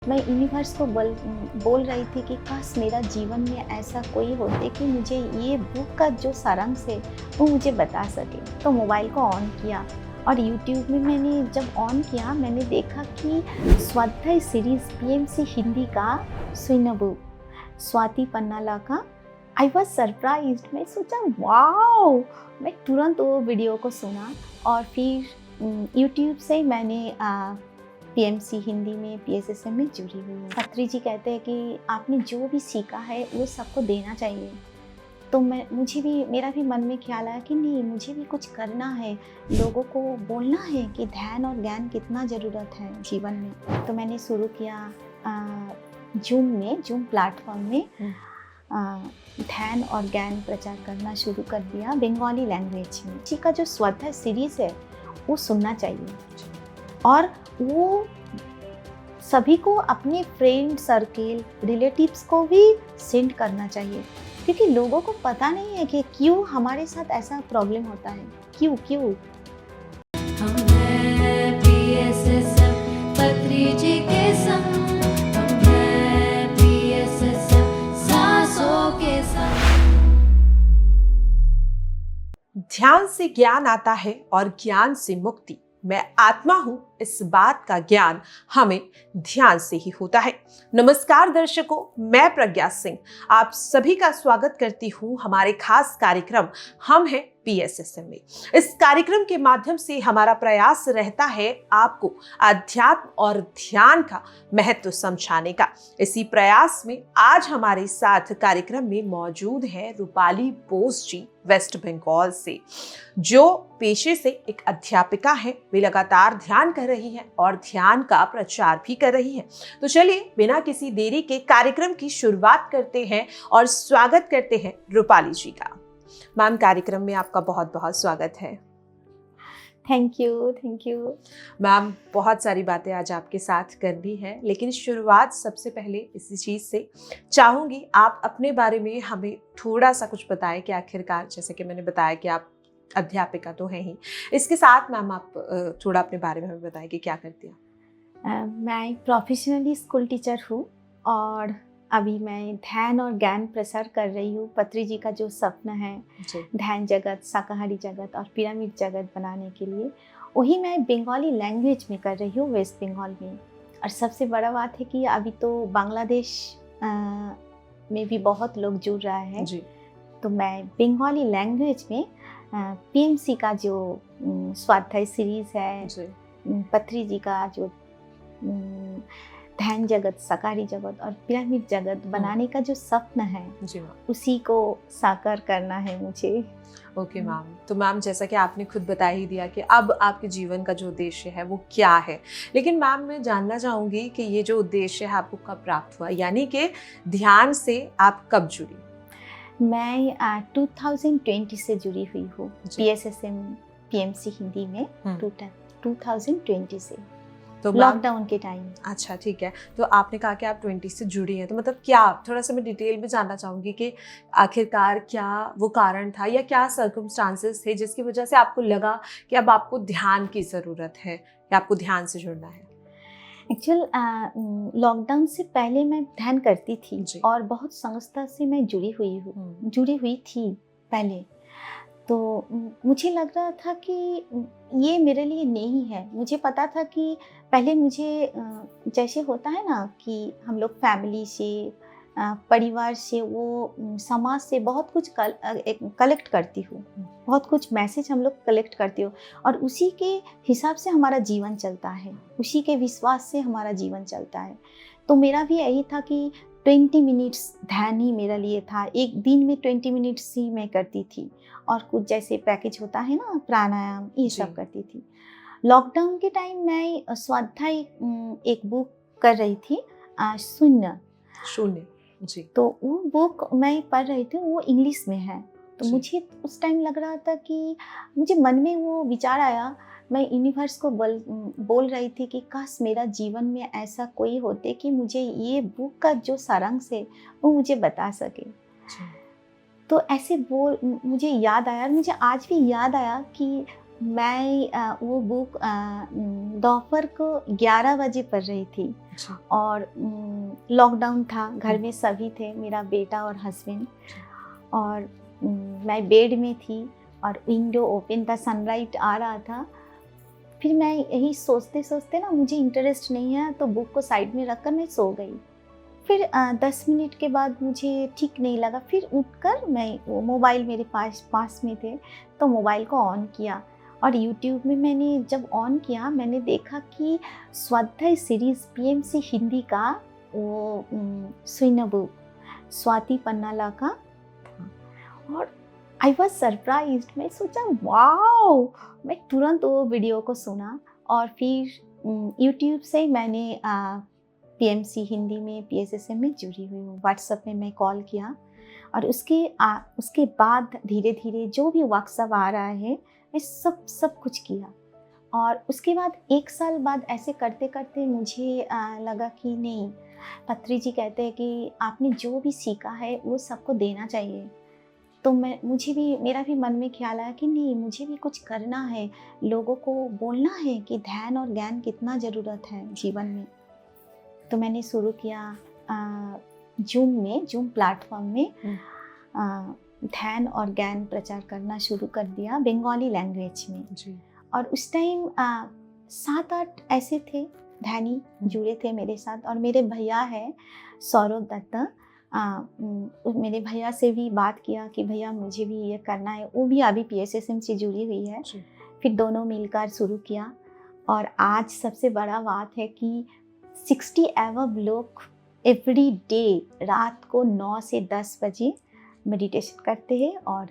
मैं यूनिवर्स को बोल रही थी कि काश मेरा जीवन में ऐसा कोई होते कि मुझे ये बुक का जो सारांश है वो मुझे बता सके। तो मोबाइल को ऑन किया और यूट्यूब में मैंने जब ऑन किया मैंने देखा कि स्वाध्याय सीरीज पीएमसी हिंदी का स्विन बुक स्वाति पन्नाला का। I was surprised. मैं सोचा वाओ, मैं तुरंत वो वीडियो को सुना और फिर यूट्यूब से मैंने पीएमसी हिंदी में पीएसएसएम में जुड़ी हुई हूँ। पत्री जी कहते हैं कि आपने जो भी सीखा है वो सबको देना चाहिए। तो मेरा भी मन में ख्याल आया कि नहीं, मुझे भी कुछ करना है, लोगों को बोलना है कि ध्यान और ज्ञान कितना ज़रूरत है जीवन में। तो मैंने शुरू किया जूम प्लेटफॉर्म में ध्यान और ज्ञान प्रचार करना शुरू कर दिया बंगाली लैंग्वेज में। जी का जो स्वाध्याय सीरीज़ है वो सुनना चाहिए और वो सभी को अपने फ्रेंड सर्किल रिलेटिव्स को भी सेंड करना चाहिए, क्योंकि लोगों को पता नहीं है कि क्यों हमारे साथ ऐसा प्रॉब्लम होता है। क्यों हम हैं PSSM पत्री जी के संग, हम हैं PSSM सांसों के संग। ध्यान से ज्ञान आता है और ज्ञान से मुक्ति। मैं आत्मा हूं, इस बात का ज्ञान हमें ध्यान से ही होता है। नमस्कार दर्शकों, मैं प्रज्ञा सिंह आप सभी का स्वागत करती हूं हमारे खास कार्यक्रम हम हैं PSSM में। इस कार्यक्रम के माध्यम से हमारा प्रयास रहता है आपको अध्यात्म और ध्यान का महत्व समझाने का। इसी प्रयास में आज हमारे साथ कार्यक्रम में मौजूद है रूपाली बोस जी, वेस्ट बंगाल से, जो पेशे से एक अध्यापिका है। वे लगातार ध्यान कर रही है और ध्यान का प्रचार भी कर रही है। तो चलिए बिना किसी देरी के कार्यक्रम की शुरुआत करते हैं और स्वागत करते हैं रूपाली जी का। मैम, कार्यक्रम में आपका बहुत बहुत स्वागत है। थैंक यू मैम, बहुत सारी बातें आज आपके साथ करनी है, लेकिन शुरुआत सबसे पहले इसी चीज़ से चाहूँगी, आप अपने बारे में हमें थोड़ा सा कुछ बताएं कि आखिरकार, जैसे कि मैंने बताया कि आप अध्यापिका तो हैं ही, इसके साथ मैम आप थोड़ा अपने बारे में हमें बताएं कि क्या करती हैं। मैं प्रोफेशनली स्कूल टीचर हूँ और अभी मैं ध्यान और ज्ञान प्रसार कर रही हूँ। पत्री जी का जो सपना है ध्यान जगत, शाकाहारी जगत और पिरामिड जगत बनाने के लिए, वही मैं बंगाली लैंग्वेज में कर रही हूँ वेस्ट बंगाल में। और सबसे बड़ा बात है कि अभी तो बांग्लादेश में भी बहुत लोग जुड़ रहा है जी। तो मैं बंगाली लैंग्वेज में पीएमसी का जो स्वाध्याय सीरीज है, पत्री जी का जो ध्यान जगत, शाकाहारी जगत और पिरामिड जगत बनाने का जो सपना है उसी को साकार करना है मुझे। ओके मैम, तो मैम जैसा कि आपने खुद बता ही दिया कि अब आपके जीवन का जो उद्देश्य है वो क्या है, लेकिन मैम मैं जानना चाहूँगी कि ये जो उद्देश्य है आपको कब प्राप्त हुआ, यानी कि ध्यान से आप कब जुड़ी? मैं 2020 से जुड़ी हुई हूँ PSSM पीएमसी हिंदी में 2020 से, तो लॉकडाउन के टाइम। अच्छा, ठीक है। तो आपने कहा कि आप 20 से जुड़ी हैं, तो मतलब क्या, थोड़ा सा मैं डिटेल में जानना चाहूँगी कि आखिरकार क्या वो कारण था या क्या सर्कमस्टांसेस थे जिसकी वजह से आपको लगा कि अब आपको ध्यान की ज़रूरत है या आपको ध्यान से जुड़ना है? एक्चुअल लॉकडाउन से पहले मैं ध्यान करती थी और बहुत संस्था से मैं जुड़ी हुई थी पहले। तो मुझे लग रहा था कि ये मेरे लिए नहीं है। मुझे पता था कि पहले मुझे जैसे होता है ना कि हम लोग फैमिली से, परिवार से, वो समाज से बहुत कुछ कलेक्ट करती हूँ, बहुत कुछ मैसेज हम लोग कलेक्ट करती हो और उसी के हिसाब से हमारा जीवन चलता है, उसी के विश्वास से हमारा जीवन चलता है। तो मेरा भी यही था कि 20 मिनट्स ध्यान ही मेरे लिए था। एक दिन में 20 मिनट्स ही मैं करती थी और कुछ जैसे पैकेज होता है ना, प्राणायाम, ये सब करती थी। लॉकडाउन के टाइम मैं स्वाध्याय एक बुक कर रही थी, शून्य जी। तो वो बुक मैं पढ़ रही थी, वो इंग्लिश में है। तो मुझे उस टाइम लग रहा था कि मुझे मन में वो विचार आया, मैं यूनिवर्स को बोल रही थी कि काश मेरा जीवन में ऐसा कोई होते कि मुझे ये बुक का जो सारांश है वो मुझे बता सके। तो ऐसे मुझे याद आया, और मुझे आज भी याद आया कि मैं वो बुक दोपहर को 11 बजे पढ़ रही थी और लॉकडाउन था, घर में सभी थे, मेरा बेटा और हस्बैंड, और मैं बेड में थी और विंडो ओपन था, सनलाइट आ रहा था। फिर मैं यही सोचते सोचते ना, मुझे इंटरेस्ट नहीं है तो बुक को साइड में रखकर मैं सो गई। फिर 10 मिनट के बाद मुझे ठीक नहीं लगा, फिर उठकर मैं वो मोबाइल मेरे पास में थे तो मोबाइल को ऑन किया और यूट्यूब में मैंने जब ऑन किया मैंने देखा कि स्वाध्याय सीरीज़ पीएमसी हिंदी का वो स्विनबू स्वाति पन्नाला का था और आई वॉज सरप्राइज्ड। मैं सोचा वाओ, मैं तुरंत वो वीडियो को सुना और फिर यूट्यूब से मैंने पीएमसी हिंदी में पीएसएसएम में जुड़ी हुई हूँ। व्हाट्सएप में मैं कॉल किया और उसके बाद धीरे धीरे जो भी वर्कशॉप आ रहा है मैं सब कुछ किया। और उसके बाद 1 साल बाद ऐसे करते करते मुझे लगा कि नहीं, पत्री जी कहते हैं कि आपने जो भी सीखा है वो सबको देना चाहिए। तो मेरा भी मन में ख्याल आया कि नहीं, मुझे भी कुछ करना है, लोगों को बोलना है कि ध्यान और ज्ञान कितना ज़रूरत है जीवन में। तो मैंने शुरू किया जूम प्लेटफॉर्म में ध्यान और ज्ञान प्रचार करना शुरू कर दिया बंगाली लैंग्वेज में जी। और उस टाइम 7-8 ऐसे थे ध्यानी जुड़े थे मेरे साथ। और मेरे भैया है सौरभ दत्ता, मेरे भैया से भी बात किया कि भैया मुझे भी ये करना है, वो भी अभी पीएसएसएम से जुड़ी हुई है। फिर दोनों मिलकर शुरू किया और आज सबसे बड़ा बात है कि 60 एवब लोग एवरी डे रात को 9 से 10 बजे मेडिटेशन करते हैं और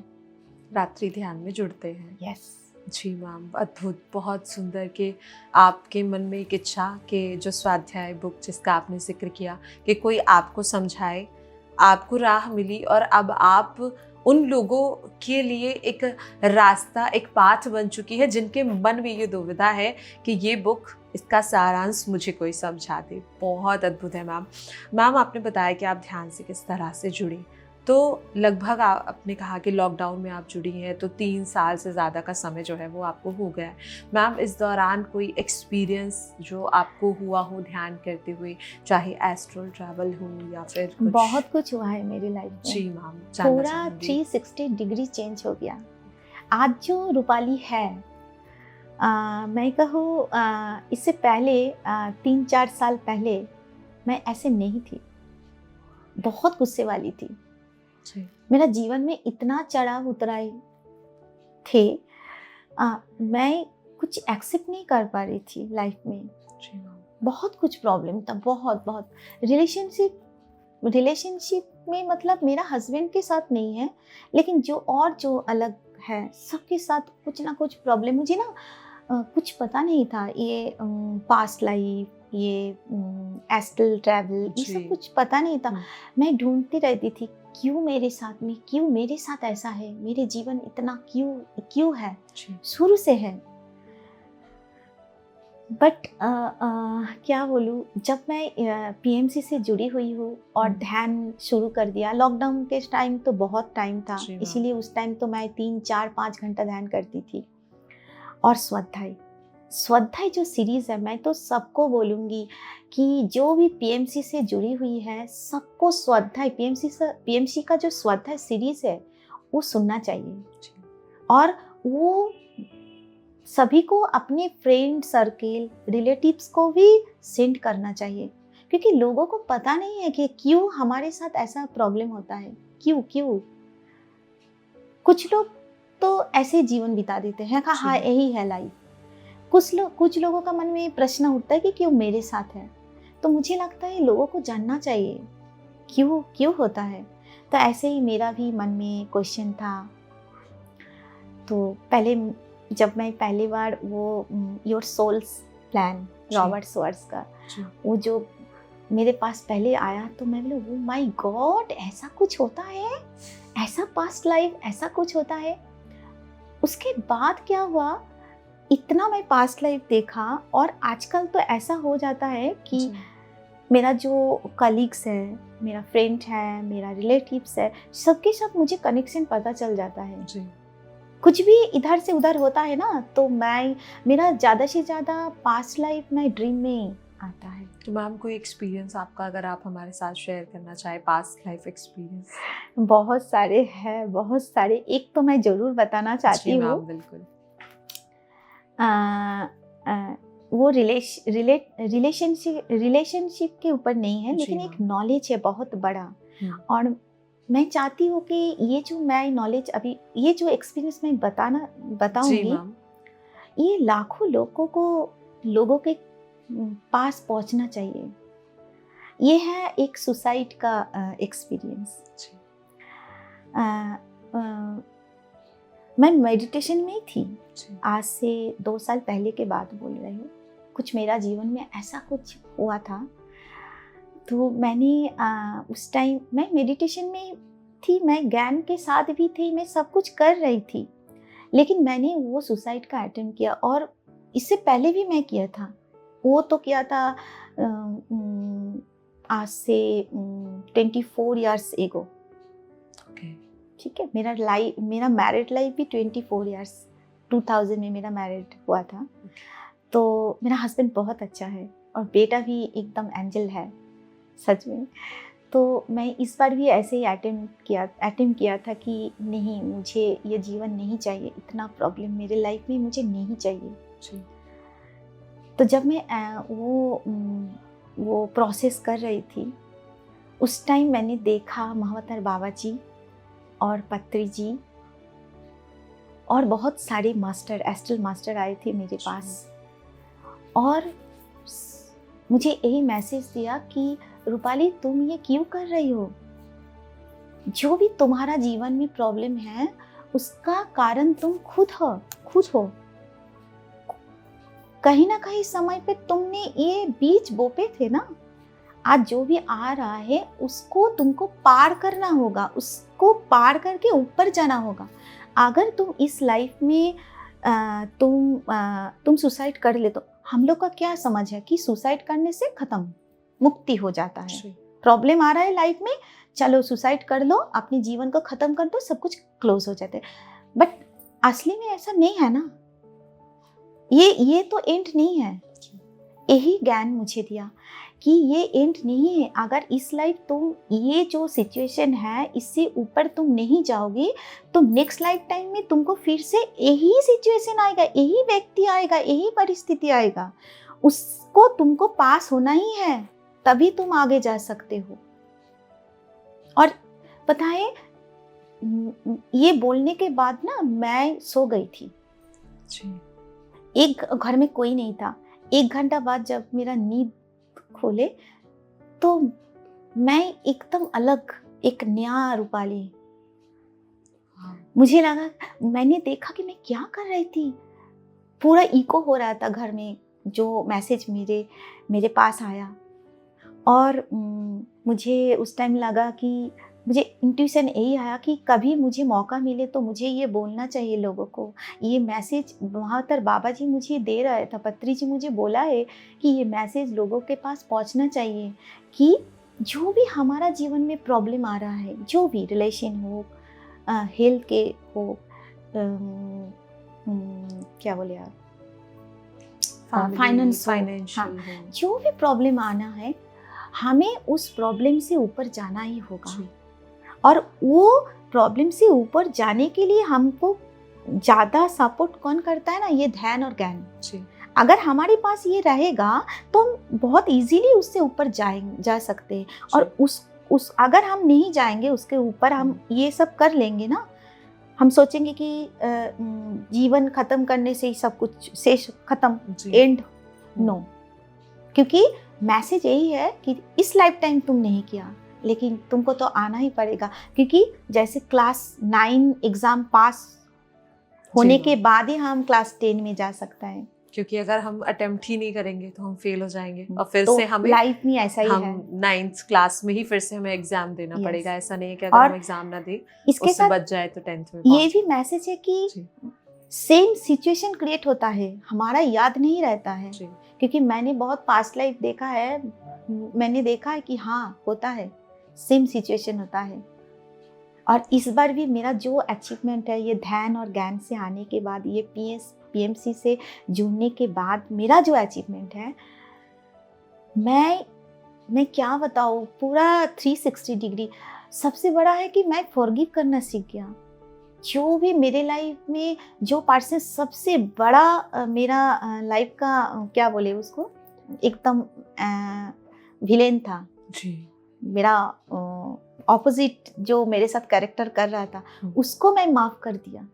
रात्रि ध्यान में जुड़ते हैं। यस जी मैम, अद्भुत, बहुत सुंदर कि आपके मन में एक इच्छा कि जो स्वाध्याय बुक जिसका आपने जिक्र किया कि कोई आपको समझाए, आपको राह मिली और अब आप उन लोगों के लिए एक रास्ता, एक पाथ बन चुकी है जिनके मन में ये दुविधा है कि ये बुक, इसका सारांश मुझे कोई समझा दे। बहुत अद्भुत है मैम। मैम, आपने बताया कि आप ध्यान से किस तरह से जुड़ी, तो लगभग आपने कहा कि लॉकडाउन में आप जुड़ी हैं तो 3 साल से ज़्यादा का समय जो है वो आपको हो गया है। मैम, इस दौरान कोई एक्सपीरियंस जो आपको हुआ हो ध्यान करते हुए, चाहे एस्ट्रल ट्रैवल हो या फिर कुछ? बहुत कुछ हुआ है मेरी लाइफ में। जी मैम, पूरा 360 डिग्री चेंज हो गया। आज जो रूपाली है, मैं कहूँ इससे पहले 3-4 साल पहले मैं ऐसे नहीं थी, बहुत गुस्से वाली थी। मेरा जीवन में इतना चढ़ाव उतराई थे, मैं कुछ एक्सेप्ट नहीं कर पा रही थी लाइफ में। बहुत कुछ प्रॉब्लम था, बहुत रिलेशनशिप में, मतलब मेरा हस्बैंड के साथ नहीं है लेकिन जो अलग है सबके साथ कुछ ना कुछ प्रॉब्लम। मुझे ना कुछ पता नहीं था, ये पास्ट लाइफ, ये एस्ट्रल ट्रैवल, ये सब कुछ पता नहीं था। मैं ढूंढती रहती थी क्यों मेरे साथ ऐसा है, मेरे जीवन इतना क्यों है, शुरू से है। बट क्या बोलूँ, जब मैं पीएमसी से जुड़ी हुई हूँ और ध्यान शुरू कर दिया, लॉकडाउन के टाइम तो बहुत टाइम था, इसीलिए उस टाइम तो मैं 3-4-5 घंटा ध्यान करती थी। और स्वाध्याय जो सीरीज़ है, मैं तो सबको बोलूँगी कि जो भी पीएमसी से जुड़ी हुई है सबको स्वाध्याय, पीएमसी का जो स्वाध्याय सीरीज़ है वो सुनना चाहिए। और वो सभी को, अपने फ्रेंड सर्कल, रिलेटिव्स को भी सेंड करना चाहिए, क्योंकि लोगों को पता नहीं है कि क्यों हमारे साथ ऐसा प्रॉब्लम होता है, क्यों। कुछ लोग तो ऐसे जीवन बिता देते हैं, हाँ यही है लाइफ। कुछ लोगों का मन में प्रश्न उठता है कि क्यों मेरे साथ है। तो मुझे लगता है लोगों को जानना चाहिए क्यों होता है। तो ऐसे ही मेरा भी मन में क्वेश्चन था। तो जब मैं पहली बार वो योर सोल्स प्लान रॉबर्ट श्वर्ट्ज का वो जो मेरे पास पहले आया, तो मैं बोली ओ माय गॉड, ऐसा कुछ होता है, ऐसा पास्ट लाइफ, ऐसा कुछ होता है। उसके बाद क्या हुआ, इतना मैं पास्ट लाइफ देखा और आजकल तो ऐसा हो जाता है कि मेरा जो कलीग्स है, मेरा फ्रेंड है, मेरा रिलेटिव्स है, सबके साथ मुझे कनेक्शन पता चल जाता है। कुछ भी इधर से उधर होता है ना, तो मेरा ज़्यादा से ज़्यादा पास्ट लाइफ में ड्रीम में आता है। तो मैम कोई एक्सपीरियंस आपका अगर आप हमारे साथ शेयर करना चाहे, पास्ट लाइफ एक्सपीरियंस? बहुत सारे हैं, बहुत सारे। एक तो मैं ज़रूर बताना चाहती हूँ। मैम बिल्कुल। वो रिलेशनशिप के ऊपर नहीं है, लेकिन एक नॉलेज है बहुत बड़ा। और मैं चाहती हूँ कि ये जो मैं नॉलेज अभी, ये जो एक्सपीरियंस मैं बताऊंगी, ये लाखों लोगों के पास पहुंचना चाहिए। ये है एक सुसाइड का एक्सपीरियंस। मैं मेडिटेशन में थी, आज से 2 साल पहले के बात बोल रही हूँ। कुछ मेरा जीवन में ऐसा कुछ हुआ था, तो मैंने उस टाइम मैं मेडिटेशन में थी, मैं ज्ञान के साथ भी थी, मैं सब कुछ कर रही थी, लेकिन मैंने वो सुसाइड का अटेम्प्ट किया। और इससे पहले भी मैं किया था, वो तो किया था आज से 24 इयर्स एगो। ठीक है, मेरा मैरिड लाइफ भी 24 इयर्स, 2000 में मेरा मैरिड हुआ था। तो मेरा हस्बैंड बहुत अच्छा है और बेटा भी एकदम एंजल है, सच में। तो मैं इस बार भी ऐसे ही अटेम्प्ट किया था कि नहीं, मुझे ये जीवन नहीं चाहिए, इतना प्रॉब्लम मेरे लाइफ में मुझे नहीं चाहिए। तो जब मैं वो प्रोसेस कर रही थी, उस टाइम मैंने देखा महावतार बाबा जी और पत्री जी और बहुत सारे मास्टर, एस्ट्रल मास्टर आए थे मेरे पास, और मुझे यही मैसेज दिया कि रूपाली, तुम ये क्यों कर रही हो? जो भी तुम्हारा जीवन में प्रॉब्लम है, उसका कारण तुम खुद हो। कहीं ना कहीं समय पे तुमने ये बीज बोपे थे ना, आज जो भी आ रहा है उसको तुमको पार करना होगा, उसको पार करके ऊपर जाना होगा। अगर तुम इस लाइफ में तुम सुसाइड कर ले, तो हम लोग का क्या समझ है कि सुसाइड करने से खत्म, मुक्ति हो जाता है। प्रॉब्लम आ रहा है लाइफ में, चलो सुसाइड कर लो, अपने जीवन को खत्म कर दो, सब कुछ क्लोज हो जाते हैं। बट असली में ऐसा नहीं है ना, ये तो एंड नहीं है। यही ज्ञान मुझे दिया कि ये एंड नहीं है। अगर इस लाइफ तुम ये जो सिचुएशन है, इससे ऊपर तुम नहीं जाओगे, तो नेक्स्ट लाइफ टाइम में तुमको फिर से यही सिचुएशन आएगा, यही व्यक्ति आएगा, यही परिस्थिति आएगा, उसको तुमको पास होना ही है, तभी तुम आगे जा सकते हो। और पता है, ये बोलने के बाद ना मैं सो गई थी। एक घर में कोई नहीं था। 1 घंटा बाद जब मेरा नींद खोले, तो मैं एकदम अलग, एक नया रूपाली। मुझे लगा, मैंने देखा कि मैं क्या कर रही थी। पूरा इको हो रहा था घर में जो मैसेज मेरे पास आया। और मुझे उस टाइम लगा कि मुझे इंट्यूशन यही आया कि कभी मुझे मौका मिले तो मुझे ये बोलना चाहिए लोगों को। ये मैसेज महावतार बाबा जी मुझे दे रहा था, पत्री जी मुझे बोला है कि ये मैसेज लोगों के पास पहुंचना चाहिए कि जो भी हमारा जीवन में प्रॉब्लम आ रहा है, जो भी रिलेशन हो, हेल्थ के हो, क्या बोले आप, फाइनेंशियल, जो भी प्रॉब्लम आना है, हमें उस प्रॉब्लम से ऊपर जाना ही होगा। और वो प्रॉब्लम से ऊपर जाने के लिए हमको ज़्यादा सपोर्ट कौन करता है ना, ये ध्यान और ज्ञान। अगर हमारे पास ये रहेगा तो हम बहुत इजीली उससे ऊपर जा सकते हैं। और उस अगर हम नहीं जाएंगे उसके ऊपर, हम ये सब कर लेंगे ना, हम सोचेंगे कि जीवन खत्म करने से ही सब कुछ शेष खत्म, एंड नो। क्योंकि मैसेज यही है कि इस लाइफ टाइम तुम नहीं किया, लेकिन तुमको तो आना ही पड़ेगा। क्योंकि जैसे क्लास 9 एग्जाम पास होने के बाद ही हम क्लास 10 में जा सकता है। क्योंकि अगर हम अटेम्प्ट ही नहीं करेंगे तो हम फेल हो जाएंगे, और फिर तो से हमें लाइफ में ऐसा ही है, 9th क्लास में ही फिर से हमें एग्जाम देना पड़ेगा। ऐसा नहीं है कि अगर हम एग्जाम ना दे इसके उससे बच जाए तो 10th में ये भी मैसेज है कि सेम सिचुएशन क्रिएट होता है, हमारा याद नहीं रहता है। क्योंकि मैंने बहुत पास्ट लाइफ देखा है, मैंने देखा है कि हाँ होता है, सेम सिचुएशन होता है। और इस बार भी मेरा जो अचीवमेंट है, ये ध्यान और ज्ञान से आने के बाद, ये PMC से जुड़ने के बाद मेरा जो अचीवमेंट है, मैं क्या बताऊँ, पूरा 360 डिग्री। सबसे बड़ा है कि मैं फॉरगिव करना सीख गया। जो भी मेरे लाइफ में जो पर्सन सबसे बड़ा मेरा लाइफ का क्या बोले उसको, एकदम विलेन था जी, मेरा ऑपोजिट जो मेरे साथ कैरेक्टर कर रहा था, उसको मैं माफ कर दिया।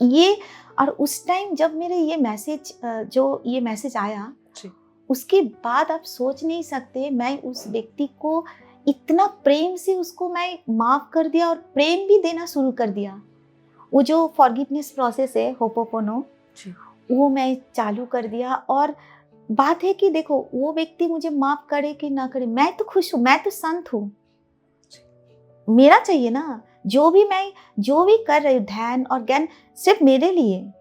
ये और उस टाइम जब मेरे ये मैसेज आया, उसके बाद आप सोच नहीं सकते, मैं उस व्यक्ति को इतना प्रेम से उसको मैं माफ कर दिया और प्रेम भी देना शुरू कर दिया। वो जो फॉरगिवनेस प्रोसेस है, होपोपोनो, वो मैं चालू कर दिया। और बात है कि देखो, वो व्यक्ति मुझे माफ करे कि ना करे, मैं तो खुश हूँ, मैं तो संत हूँ। मेरा चाहिए ना, जो भी कर रही हूँ ध्यान और ज्ञान, सिर्फ मेरे लिए।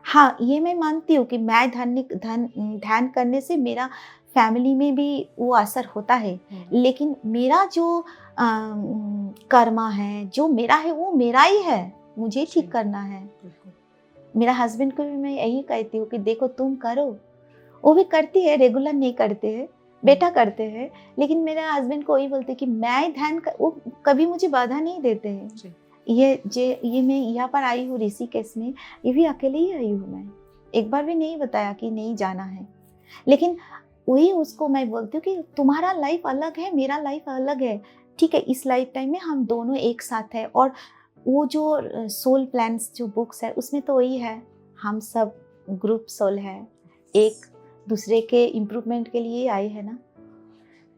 हाँ, ये मैं मानती हूँ कि मैं ध्यान करने से मेरा फैमिली में भी वो असर होता है, लेकिन मेरा जो कर्मा है, जो मेरा है, वो मेरा ही है, मुझे ठीक करना है। मेरा हस्बैंड को भी मैं यही कहती हूँ कि देखो तुम करो। वो भी करती है, रेगुलर नहीं करते हैं, बेटा करते हैं, लेकिन मेरा हस्बैंड को वही बोलते कि मैं वो कभी मुझे बाधा नहीं देते हैं। ये मैं यहाँ पर आई हूँ ऋषिकेश में, ये भी अकेले ही आई हूँ। मैं एक बार भी नहीं बताया कि नहीं जाना है, लेकिन वही उसको मैं बोलती हूँ कि तुम्हारा लाइफ अलग है, मेरा लाइफ अलग है, ठीक है, इस लाइफ टाइम में हम दोनों एक साथ है। और वो जो सोल प्लान्स जो बुक्स है, उसमें तो वही है, हम सब ग्रुप सोल है, एक दूसरे के इम्प्रूवमेंट के लिए आए हैं ना।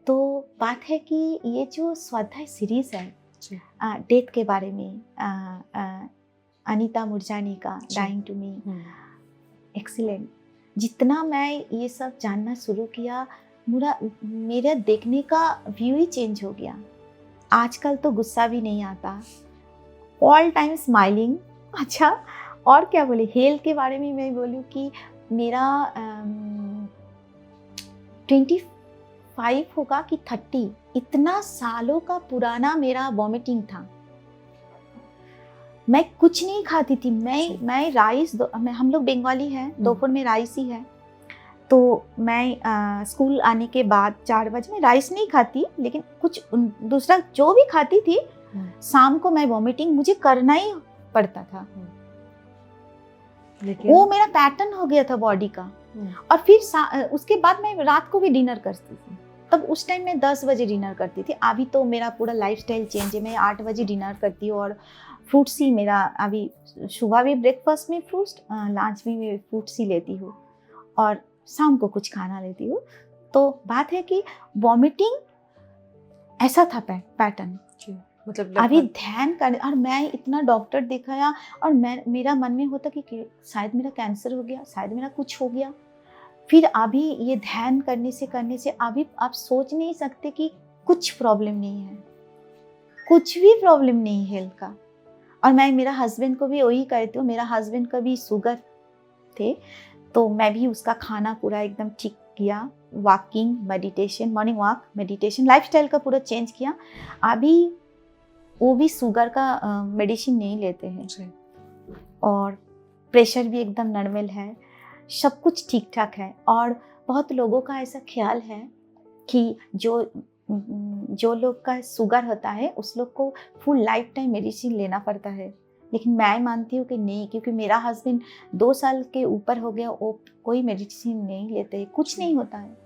तो बात है कि ये जो स्वाध्याय सीरीज है डेथ के बारे में, अनीता मुरजानी का डाइंग टू मी, एक्सीलेंट। जितना मैं ये सब जानना शुरू किया, मेरा देखने का व्यू ही चेंज हो गया। आजकल तो गुस्सा भी नहीं आता, ऑल टाइम स्माइलिंग। अच्छा, और क्या बोले, हेल्थ के बारे में मैं बोलूँ कि मेरा 25 होगा कि 30, इतना सालों का पुराना मेरा वॉमिटिंग था। मैं कुछ नहीं खाती थी, मैं राइस, हम लोग बंगाली हैं, दोपहर में राइस ही है। तो मैं स्कूल आने के बाद 4 बजे में राइस नहीं खाती, लेकिन कुछ दूसरा जो भी खाती थी, शाम को मैं वॉमिटिंग मुझे करना ही पड़ता था। वो मेरा पैटर्न हो गया था बॉडी का। और फिर उसके बाद मैं रात को भी डिनर करती थी। तब उस टाइम मैं 10 बजे डिनर करती थी। अभी तो मेरा पूरा लाइफस्टाइल चेंज है, मैं 8 बजे डिनर करती हूँ। और फ्रूट्स ही मेरा, अभी सुबह भी ब्रेकफास्ट में फ्रूट्स, लंच भी मैं फ्रूट्स ही लेती हूँ, और शाम को कुछ खाना लेती हूँ। तो बात है कि वॉमिटिंग ऐसा था पैटर्न, मतलब अभी ध्यान कर। और मैं इतना डॉक्टर दिखाया, और मेरा मन में होता कि शायद मेरा कैंसर हो गया, शायद मेरा कुछ हो गया। फिर अभी ये ध्यान करने से अभी आप सोच नहीं सकते कि कुछ प्रॉब्लम नहीं है, कुछ भी प्रॉब्लम नहीं है हेल्थ का। और मैं मेरा हस्बैंड को भी वही कहती हूँ, मेरा हस्बैंड का भी शुगर थे, तो मैं भी उसका खाना पूरा एकदम ठीक किया, walking, meditation, morning walk, meditation, lifestyle का पूरा चेंज किया। अभी वो भी शुगर का मेडिसिन नहीं लेते हैं, और प्रेशर भी एकदम नॉर्मल है, सब कुछ ठीक ठाक है। और बहुत लोगों का ऐसा ख्याल है कि जो लोग का शुगर होता है, उस लोग को फुल लाइफ टाइम मेडिसिन लेना पड़ता है, लेकिन मैं मानती हूँ कि नहीं, क्योंकि मेरा हस्बैंड 2 साल के ऊपर हो गया, वो कोई मेडिसिन नहीं लेते, कुछ नहीं होता है,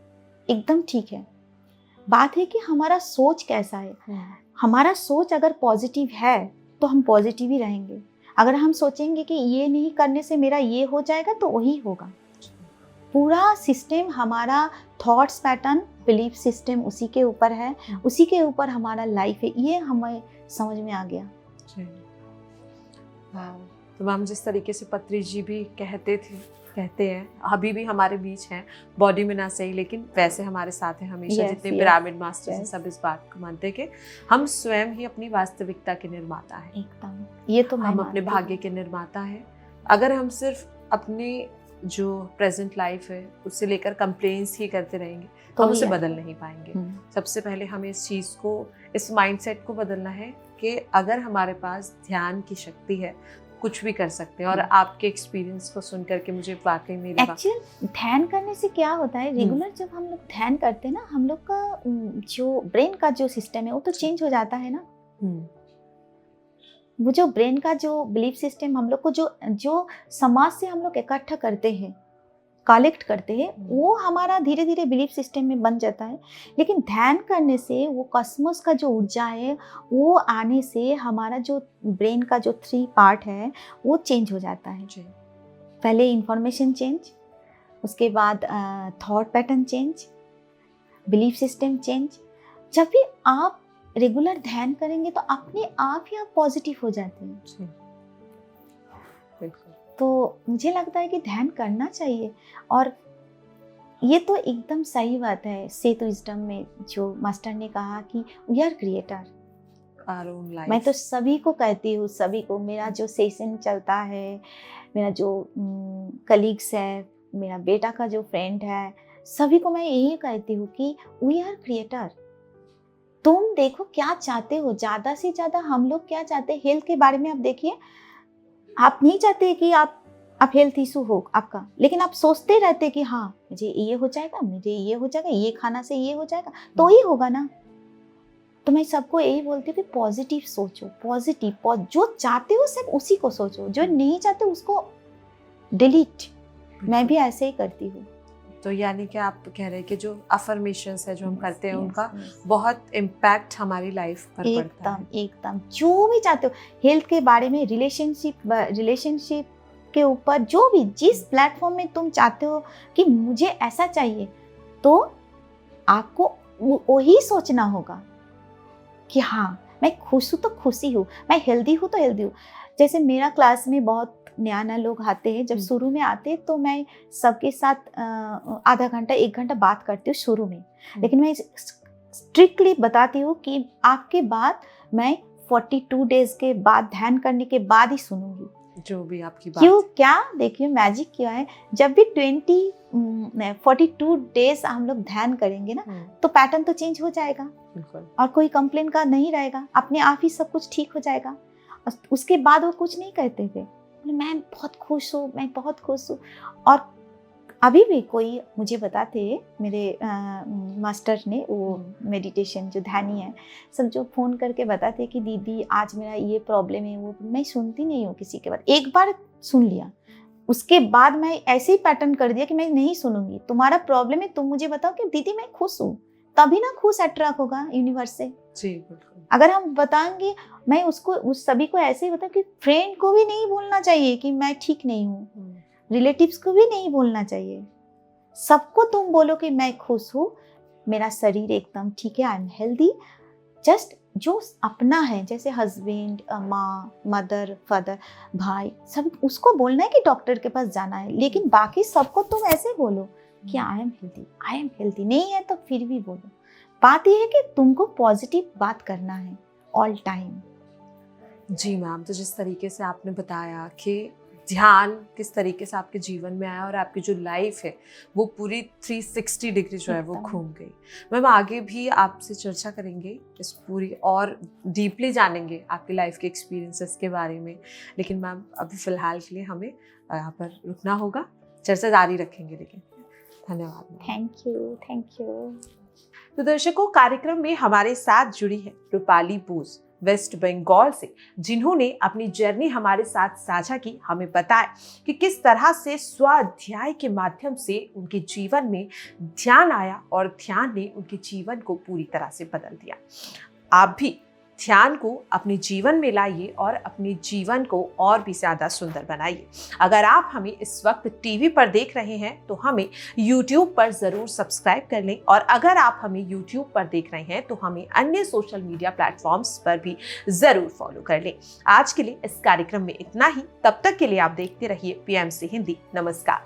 एकदम ठीक है। बात है कि हमारा सोच कैसा है। हमारा सोच अगर पॉजिटिव है तो हम पॉजिटिव ही रहेंगे। अगर हम सोचेंगे कि ये नहीं करने से मेरा ये हो जाएगा, तो वही होगा। पूरा सिस्टम हमारा थॉट्स पैटर्न, बिलीफ सिस्टम उसी के ऊपर है, उसी के ऊपर हमारा लाइफ है। ये हमें समझ में आ गया। तो मैम, जिस तरीके से पत्री जी भी कहते हैं, अभी भी हमारे बीच हैं, बॉडी में ना सही, लेकिन वैसे हमारे साथ हैं हमेशा। जितने पिरामिड मास्टर्स हैं, सब इस बात को मानते हैं कि हम स्वयं ही अपनी वास्तविकता के निर्माता हैं। एकदम, ये तो हम अपने भाग्य के निर्माता हैं। अगर हम सिर्फ अपने जो प्रेजेंट लाइफ है उससे लेकर कंप्लेंट्स ही करते रहेंगे तो हम उसे ही बदल नहीं पाएंगे। सबसे पहले हमें इस चीज़ को, इस माइंडसेट को बदलना है कि अगर हमारे पास ध्यान की शक्ति है कुछ भी कर सकते हैं। और आपके एक्सपीरियंस को सुन करके मुझे वाकई में लगा एक्चुअली ध्यान करने से क्या होता है, रेगुलर जब हम लोग ध्यान करते हैं ना, हम लोग का जो ब्रेन का जो सिस्टम है वो तो चेंज हो जाता है ना। वो जो ब्रेन का जो बिलीफ सिस्टम हम लोग को जो समाज से हम लोग इकट्ठा करते हैं, कलेक्ट करते हैं, वो हमारा धीरे धीरे बिलीफ सिस्टम में बन जाता है। लेकिन ध्यान करने से वो कॉस्मोस का जो ऊर्जा है वो आने से हमारा जो ब्रेन का जो 3 पार्ट है वो चेंज हो जाता है। पहले इंफॉर्मेशन चेंज, उसके बाद thought pattern change, belief system change. जब भी आप रेगुलर ध्यान करेंगे तो अपने आप ही आप पॉजिटिव हो जाते हैं। तो मुझे लगता है कि ध्यान करना चाहिए। और ये तो एकदम सही बात है, सेत विजडम में जो मास्टर ने कहा कि वी आर क्रिएटर। मैं तो सभी को कहती हूँ, सभी को, मेरा जो सेशन चलता है, मेरा जो कलीग्स है, मेरा बेटा का जो फ्रेंड है, सभी को मैं यही कहती हूँ कि वी आर क्रिएटर। तुम देखो क्या चाहते हो, ज़्यादा से ज़्यादा हम लोग क्या चाहते हैं। हेल्थ के बारे में आप देखिए, आप नहीं चाहते कि आप हेल्थ इशू हो आपका, लेकिन आप सोचते रहते कि हाँ मुझे ये हो जाएगा, मुझे ये हो जाएगा, ये खाना से ये हो जाएगा, तो ही होगा ना। तो मैं सबको यही बोलती हूँ कि पॉजिटिव सोचो, पॉजिटिव, जो चाहते हो सिर्फ उसी को सोचो, जो नहीं चाहते उसको डिलीट। मैं भी ऐसे ही करती हूँ। तो यानी कि आप कह रहे हैं कि जो अफर्मेशंस है जो हम करते हैं उनका बहुत इम्पैक्ट हमारी लाइफ पर पड़ता है। एकदम जो भी चाहते हो, हेल्थ के बारे में, रिलेशनशिप के ऊपर, जो भी जिस प्लेटफॉर्म में तुम चाहते हो कि मुझे ऐसा चाहिए, तो आपको वही सोचना होगा कि हाँ मैं खुश हूँ तो खुशी हूँ, मैं हेल्दी हूँ तो हेल्दी हूँ। जैसे मेरा क्लास में बहुत नया लोग आते हैं, जब शुरू में आते हैं तो मैं सबके साथ आधा घंटा 1 घंटा बात करती हूँ शुरू में। लेकिन मैं स्ट्रिक्टली बताती हूँ कि आपके बाद मैं 42 डेज के बाद, ध्यान करने के बाद ही सुनूंगी जो भी आपकी बात। क्यों, क्या देखिए मैजिक क्या है, जब भी 42 डेज हम लोग ध्यान करेंगे ना तो पैटर्न तो चेंज हो जाएगा और कोई कंप्लेन का नहीं रहेगा, अपने आप ही सब कुछ ठीक हो जाएगा। उसके बाद वो कुछ नहीं कहते थे, मैं बहुत खुश हूँ, मैं बहुत खुश हूँ। और अभी भी कोई मुझे बताते, मेरे मास्टर ने, वो मेडिटेशन जो ध्यानी है, सब जो फ़ोन करके बताते कि दीदी आज मेरा ये प्रॉब्लम है, वो मैं सुनती नहीं हूँ किसी के बात। एक बार सुन लिया, उसके बाद मैं ऐसे ही पैटर्न कर दिया कि मैं नहीं सुनूंगी, तुम्हारा प्रॉब्लम है, तुम मुझे बताओ कि दीदी मैं खुश हूँ, तभी ना खुश अट्रैक्ट होगा यूनिवर्स से। जी बिल्कुल। अगर हम बताएंगे, मैं उसको, उस सभी को ऐसे ही बताऊँ कि फ्रेंड को भी नहीं बोलना चाहिए कि मैं ठीक नहीं हूँ, रिलेटिव्स को भी नहीं बोलना चाहिए, सबको तुम बोलो कि मैं खुश हूँ, मेरा शरीर एकदम ठीक है, आई एम हेल्दी। जस्ट जो अपना है, जैसे हस्बैंड, माँ, मदर, फादर, भाई, सब उसको बोलना है कि डॉक्टर के पास जाना है, लेकिन बाकी सबको तुम ऐसे बोलो कि I am healthy, I am healthy. नहीं है तो फिर भी बोलो। बात यह है कि तुमको पॉजिटिव बात करना है ऑल टाइम। जी मैम, तो जिस तरीके से आपने बताया कि ध्यान किस तरीके से आपके जीवन में आया और आपकी जो लाइफ है वो पूरी 360 डिग्री जो है वो घूम गई। मैम आगे भी आपसे चर्चा करेंगे, इस पूरी और डीपली जानेंगे आपकी लाइफ के एक्सपीरियंसेस के बारे में, लेकिन मैम अभी फ़िलहाल के लिए हमें यहाँ पर रुकना होगा, चर्चा जारी रखेंगे। लेकिन धन्यवाद। Thank you. तो दर्शकों, कार्यक्रम में हमारे साथ जुड़ी है रूपाली बोस वेस्ट बंगाल से, जिन्होंने अपनी जर्नी हमारे साथ साझा की, हमें बताया कि किस तरह से स्वाध्याय के माध्यम से उनके जीवन में ध्यान आया और ध्यान ने उनके जीवन को पूरी तरह से बदल दिया। आप भी ध्यान को अपने जीवन में लाइए और अपने जीवन को और भी ज़्यादा सुंदर बनाइए। अगर आप हमें इस वक्त टीवी पर देख रहे हैं तो हमें YouTube पर ज़रूर सब्सक्राइब कर लें, और अगर आप हमें YouTube पर देख रहे हैं तो हमें अन्य सोशल मीडिया प्लेटफॉर्म्स पर भी ज़रूर फॉलो कर लें। आज के लिए इस कार्यक्रम में इतना ही, तब तक के लिए आप देखते रहिए PMC हिंदी। नमस्कार।